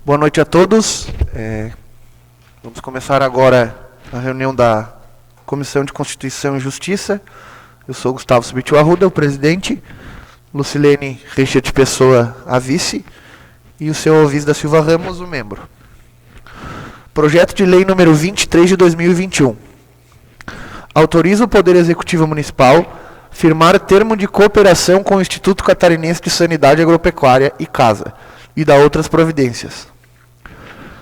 Boa noite a todos. Vamos começar agora a reunião da Comissão de Constituição e Justiça. Eu sou Gustavo Subitiu Arruda, o presidente, Lucilene Reichert Pessoa, a vice, e o seu Alvis da Silva Ramos, o membro. Projeto de Lei número 23 de 2021. Autoriza o Poder Executivo Municipal firmar termo de cooperação com o Instituto Catarinense de Sanidade Agropecuária e Casa, e dá outras providências.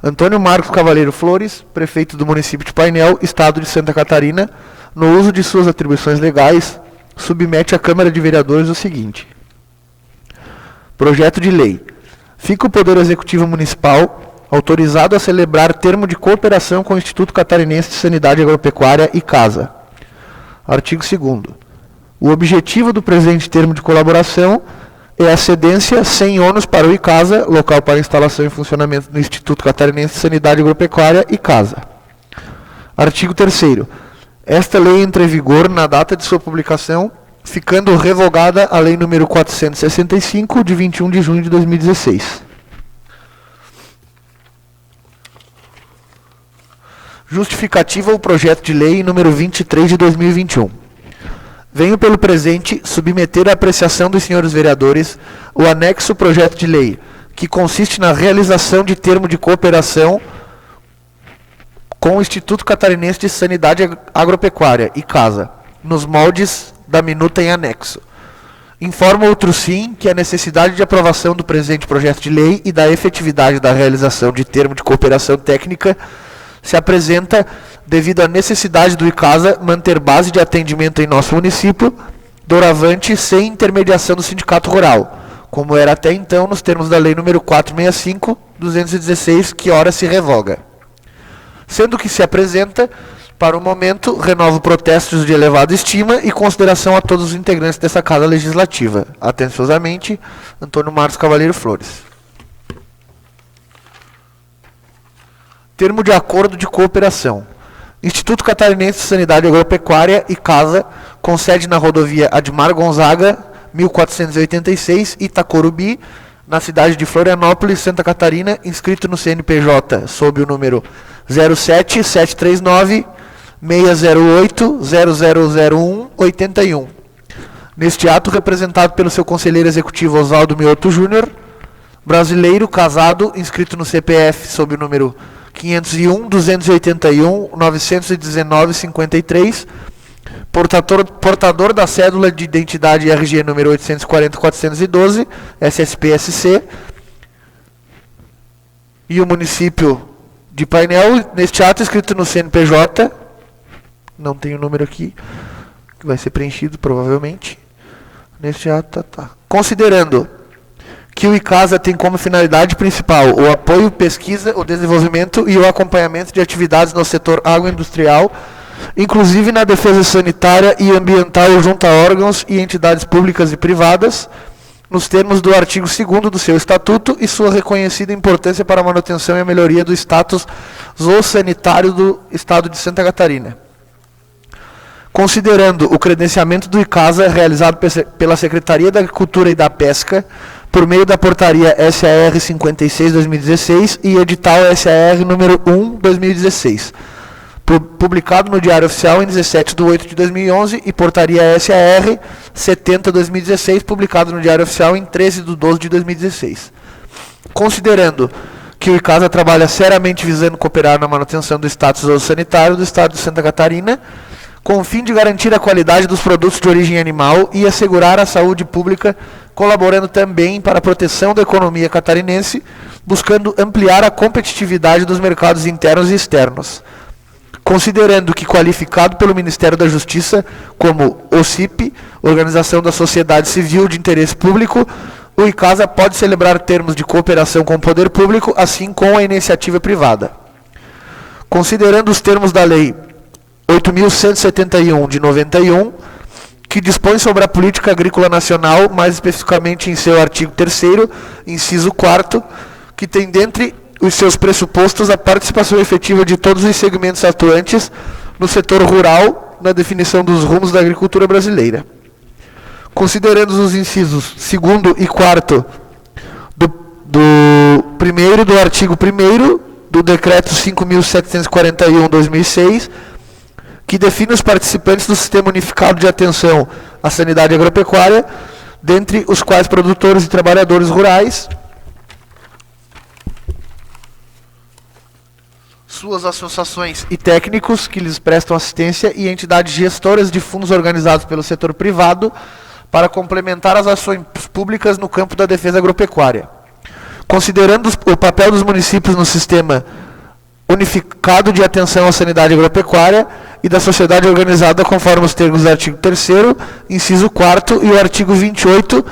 Antônio Marcos Cavaleiro Flores, prefeito do município de Painel, Estado de Santa Catarina, no uso de suas atribuições legais, submete à Câmara de Vereadores o seguinte. Projeto de lei. Fica o Poder Executivo Municipal autorizado a celebrar termo de cooperação com o Instituto Catarinense de Sanidade Agropecuária e Casa. Artigo 2º. O objetivo do presente termo de colaboração é a cedência sem ônus para o ICASA, local para instalação e funcionamento do Instituto Catarinense de Sanidade Agropecuária e Casa. Artigo 3º. Esta lei entra em vigor na data de sua publicação, ficando revogada a Lei nº 465, de 21 de junho de 2016. Justificativa ao projeto de lei número 23 de 2021. Venho pelo presente submeter à apreciação dos senhores vereadores o anexo projeto de lei, que consiste na realização de termo de cooperação com o Instituto Catarinense de Sanidade Agropecuária e Casa, nos moldes da minuta em anexo. Informa outro sim que a necessidade de aprovação do presente projeto de lei e da efetividade da realização de termo de cooperação técnica se apresenta devido à necessidade do ICASA manter base de atendimento em nosso município, doravante sem intermediação do sindicato rural, como era até então nos termos da Lei nº 465/216, que ora se revoga. Sendo que se apresenta, para o momento, renovo protestos de elevada estima e consideração a todos os integrantes dessa Casa Legislativa. Atenciosamente, Antônio Marcos Cavaleiro Flores. Termo de acordo de cooperação. Instituto Catarinense de Sanidade Agropecuária e Casa, com sede na rodovia Admar Gonzaga, 1486, Itacorubi, na cidade de Florianópolis, Santa Catarina, inscrito no CNPJ sob o número 07739-608-0001-81. Neste ato, representado pelo seu conselheiro executivo Oswaldo Mioto Júnior, brasileiro, casado, inscrito no CPF sob o número 501-281-919-53, portador da cédula de identidade RG número 840-412, SSPSC, e o município de Painel, neste ato escrito no CNPJ, não tem o número aqui, que vai ser preenchido provavelmente, neste ato, Considerando que o ICASA tem como finalidade principal o apoio, pesquisa, o desenvolvimento e o acompanhamento de atividades no setor agroindustrial, inclusive na defesa sanitária e ambiental junto a órgãos e entidades públicas e privadas, nos termos do artigo 2º do seu Estatuto e sua reconhecida importância para a manutenção e a melhoria do status zoossanitário do Estado de Santa Catarina. Considerando o credenciamento do ICASA realizado pela Secretaria da Agricultura e da Pesca, por meio da portaria SAR 56/2016 e edital SAR número 1/2016, publicado no Diário Oficial em 17/8/2011 e portaria SAR 70/2016, publicado no Diário Oficial em 13/12/2016. Considerando que o ICASA trabalha seriamente visando cooperar na manutenção do status sanitário do Estado de Santa Catarina, com o fim de garantir a qualidade dos produtos de origem animal e assegurar a saúde pública, colaborando também para a proteção da economia catarinense, buscando ampliar a competitividade dos mercados internos e externos. Considerando que qualificado pelo Ministério da Justiça como OCIP, Organização da Sociedade Civil de Interesse Público, o ICASA pode celebrar termos de cooperação com o poder público, assim como a iniciativa privada. Considerando os termos da Lei 8.171 de 91, que dispõe sobre a política agrícola nacional, mais especificamente em seu artigo 3º, inciso 4º, que tem dentre os seus pressupostos a participação efetiva de todos os segmentos atuantes no setor rural na definição dos rumos da agricultura brasileira. Considerando os incisos 2º e 4º do artigo 1º do Decreto 5.741/2006, que define os participantes do Sistema Unificado de Atenção à Sanidade Agropecuária, dentre os quais produtores e trabalhadores rurais, suas associações e técnicos que lhes prestam assistência e entidades gestoras de fundos organizados pelo setor privado para complementar as ações públicas no campo da defesa agropecuária. Considerando o papel dos municípios no Sistema Unificado de Atenção à Sanidade Agropecuária e da sociedade organizada conforme os termos do artigo 3º, inciso 4º e o artigo 28,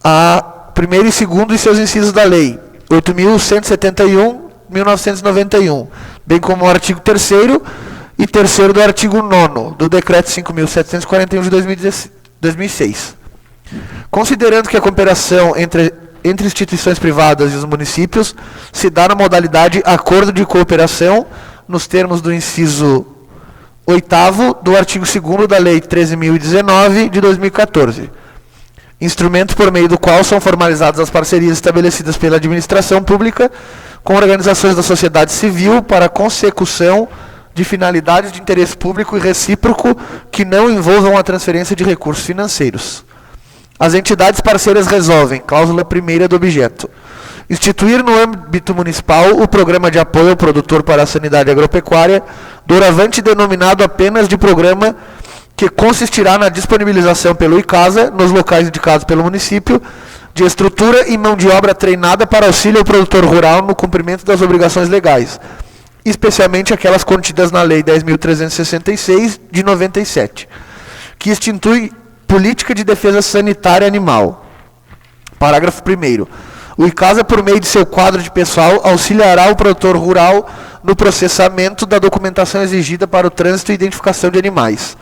a 1º e 2º e seus incisos da Lei 8.171/1991, bem como o artigo 3º e 3º do artigo 9º do Decreto 5.741 de 2006. Considerando que a cooperação entre instituições privadas e os municípios se dá na modalidade acordo de cooperação, nos termos do inciso 8º do artigo 2º da Lei 13.019 de 2014. Instrumento por meio do qual são formalizadas as parcerias estabelecidas pela administração pública com organizações da sociedade civil para a consecução de finalidades de interesse público e recíproco que não envolvam a transferência de recursos financeiros. As entidades parceiras resolvem, cláusula 1ª do objeto, instituir no âmbito municipal o programa de apoio ao produtor para a sanidade agropecuária, doravante denominado apenas de programa, que consistirá na disponibilização pelo ICASA, nos locais indicados pelo município, de estrutura e mão de obra treinada para auxílio ao produtor rural no cumprimento das obrigações legais, especialmente aquelas contidas na Lei 10.366, de 97, que institui Política de Defesa Sanitária Animal. Parágrafo 1º. O ICASA, por meio de seu quadro de pessoal, auxiliará o produtor rural no processamento da documentação exigida para o trânsito e identificação de animais.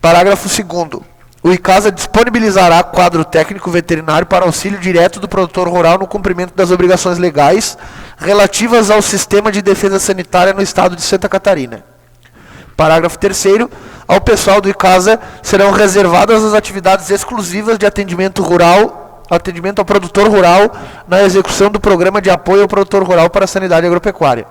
Parágrafo 2º. O ICASA disponibilizará quadro técnico veterinário para auxílio direto do produtor rural no cumprimento das obrigações legais relativas ao sistema de defesa sanitária no estado de Santa Catarina. Parágrafo 3º. Ao pessoal do ICASA serão reservadas as atividades exclusivas de atendimento ao produtor rural na execução do programa de apoio ao produtor rural para a sanidade agropecuária,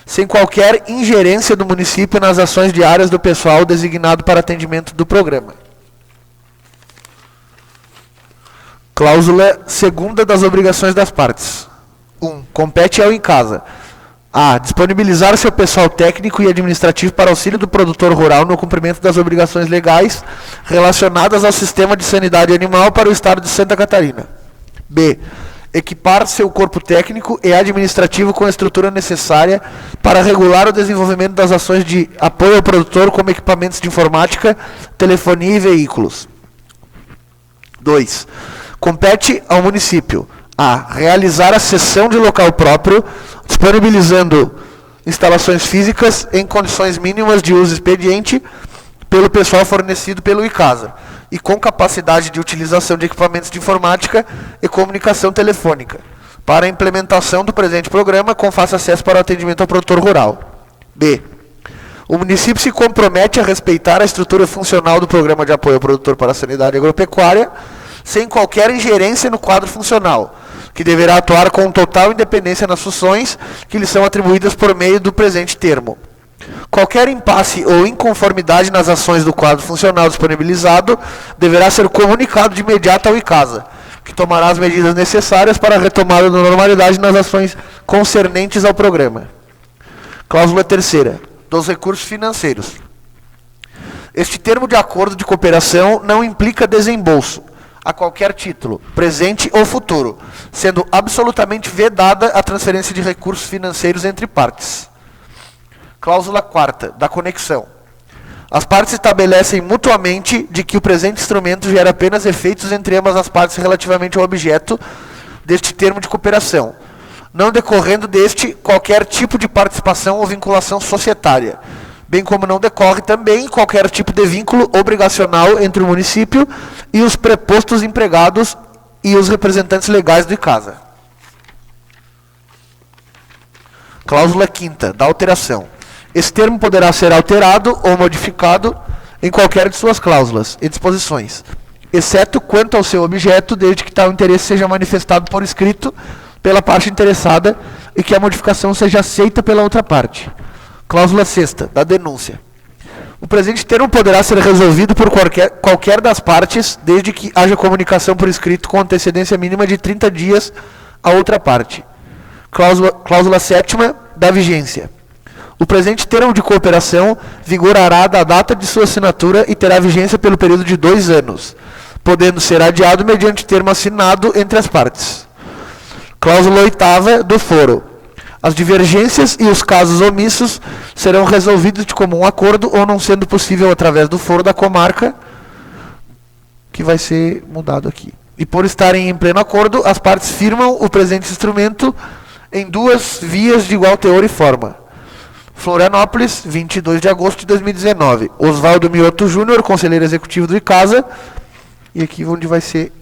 sem qualquer ingerência do município nas ações diárias do pessoal designado para atendimento do programa. Cláusula 2ª das obrigações das partes. 1. Compete ao ICASA: a. Disponibilizar seu pessoal técnico e administrativo para auxílio do produtor rural no cumprimento das obrigações legais relacionadas ao sistema de sanidade animal para o estado de Santa Catarina. B. Equipar seu corpo técnico e administrativo com a estrutura necessária para regular o desenvolvimento das ações de apoio ao produtor, como equipamentos de informática, telefonia e veículos. 2. Compete ao município: a. Realizar a cessão de local próprio, disponibilizando instalações físicas em condições mínimas de uso expediente pelo pessoal fornecido pelo ICASA e com capacidade de utilização de equipamentos de informática e comunicação telefônica para a implementação do presente programa com fácil acesso para o atendimento ao produtor rural. B. O município se compromete a respeitar a estrutura funcional do programa de apoio ao produtor para a sanidade agropecuária, sem qualquer ingerência no quadro funcional, que deverá atuar com total independência nas funções que lhe são atribuídas por meio do presente termo. Qualquer impasse ou inconformidade nas ações do quadro funcional disponibilizado deverá ser comunicado de imediato ao ICASA, que tomará as medidas necessárias para a retomada da normalidade nas ações concernentes ao programa. Cláusula 3ª. Dos recursos financeiros. Este termo de acordo de cooperação não implica desembolso, a qualquer título, presente ou futuro, sendo absolutamente vedada a transferência de recursos financeiros entre partes. Cláusula 4ª, da conexão. As partes estabelecem mutuamente de que o presente instrumento gera apenas efeitos entre ambas as partes relativamente ao objeto deste termo de cooperação, não decorrendo deste qualquer tipo de participação ou vinculação societária, bem como não decorre também qualquer tipo de vínculo obrigacional entre o município e os prepostos empregados e os representantes legais do ICASA. Cláusula 5ª, da alteração. Esse termo poderá ser alterado ou modificado em qualquer de suas cláusulas e disposições, exceto quanto ao seu objeto, desde que tal interesse seja manifestado por escrito pela parte interessada e que a modificação seja aceita pela outra parte. Cláusula 6ª, da denúncia. O presente termo poderá ser resolvido por qualquer das partes, desde que haja comunicação por escrito com antecedência mínima de 30 dias à outra parte. Cláusula 7ª, da vigência. O presente termo de cooperação vigorará da data de sua assinatura e terá vigência pelo período de 2 anos, podendo ser adiado mediante termo assinado entre as partes. Cláusula 8ª, do foro. As divergências e os casos omissos serão resolvidos de comum acordo ou não sendo possível através do foro da comarca, que vai ser mudado aqui. E por estarem em pleno acordo, as partes firmam o presente instrumento em 2 vias de igual teor e forma. Florianópolis, 22 de agosto de 2019. Oswaldo Mioto Júnior, conselheiro executivo do ICASA. E aqui onde vai ser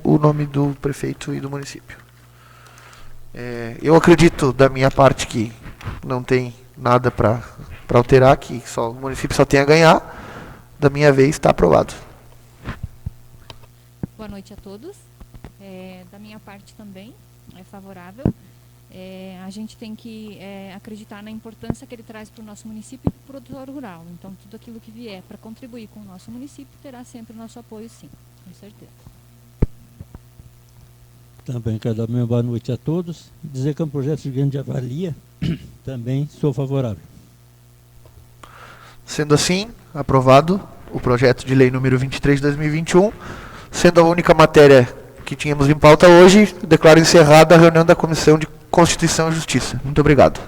o nome do prefeito e do município. Eu acredito, da minha parte, que não tem nada para alterar, que o município só tem a ganhar. Da minha vez, está aprovado. Boa noite a todos. Da minha parte também é favorável. A gente tem que acreditar na importância que ele traz para o nosso município e para o produtor rural. Então, tudo aquilo que vier para contribuir com o nosso município terá sempre o nosso apoio, sim, com certeza. Também quero dar uma boa noite a todos. Dizer que é um projeto de grande avalia, também sou favorável. Sendo assim, aprovado o projeto de lei número 23 de 2021, sendo a única matéria que tínhamos em pauta hoje, declaro encerrada a reunião da Comissão de Constituição e Justiça. Muito obrigado.